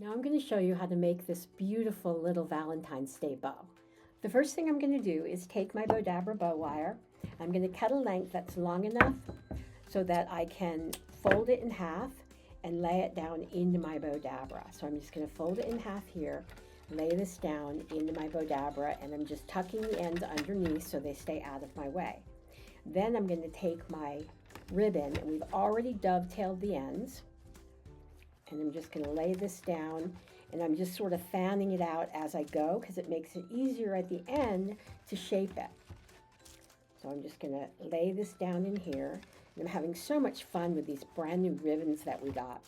Now I'm going to show you how to make this beautiful little Valentine's Day bow. The first thing I'm going to do is take my Bowdabra bow wire. I'm going to cut a length that's long enough so that I can fold it in half and lay it down into my Bowdabra. So I'm just going to fold it in half here, lay this down into my Bowdabra, and I'm just tucking the ends underneath so they stay out of my way. Then I'm going to take my ribbon, and we've already dovetailed the ends, and I'm just going to lay this down, and I'm just sort of fanning it out as I go because it makes it easier at the end to shape it. So I'm just going to lay this down in here, and I'm having so much fun with these brand new ribbons that we got.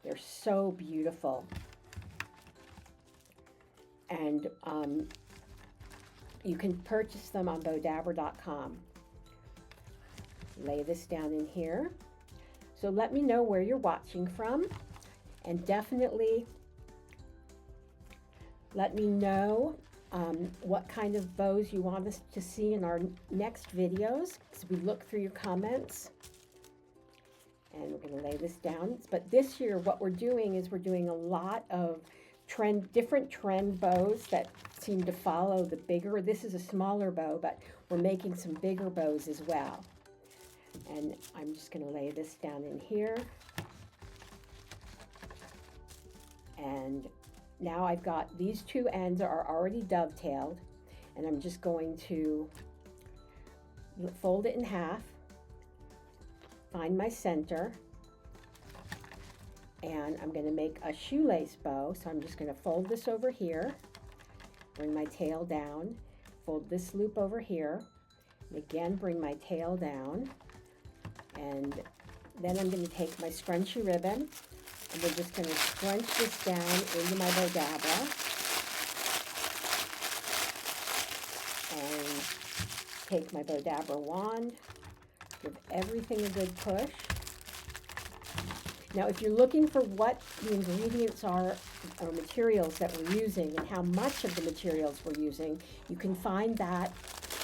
They're so beautiful. And you can purchase them on Bowdabra.com. Lay this down in here. So let me know where you're watching from, and definitely let me know what kind of bows you want us to see in our next videos, as we look through your comments. And we're going to lay this down. But this year what we're doing is we're doing a lot of different trend bows that seem to follow the bigger. This is a smaller bow, but we're making some bigger bows as well. And I'm just going to lay this down in here. And now I've got these two ends are already dovetailed, and I'm just going to fold it in half, find my center, and I'm going to make a shoelace bow. So I'm just going to fold this over here, bring my tail down, fold this loop over here, and again bring my tail down. And then I'm going to take my scrunchy ribbon, and we're just going to scrunch this down into my Bowdabra. And take my Bowdabra wand, give everything a good push. Now, if you're looking for what the ingredients are or materials that we're using and how much of the materials we're using, you can find that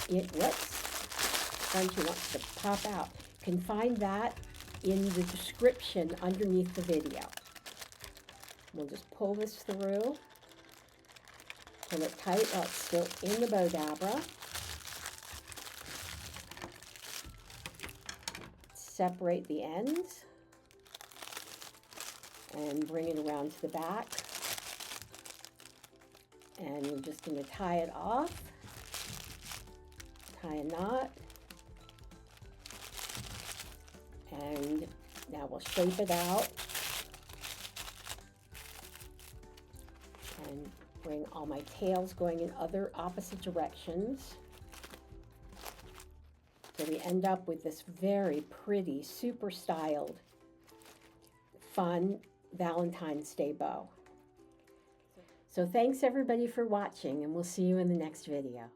Scrunchie wants to pop out. Can find that in the description underneath the video. We'll just pull this through, pull it tight while it's still in the Bowdabra. Separate the ends and bring it around to the back. And we're just going to tie it off, tie a knot. And now we'll shape it out and bring all my tails going in other opposite directions. So we end up with this very pretty, super styled, fun Valentine's Day bow. So thanks everybody for watching, and we'll see you in the next video.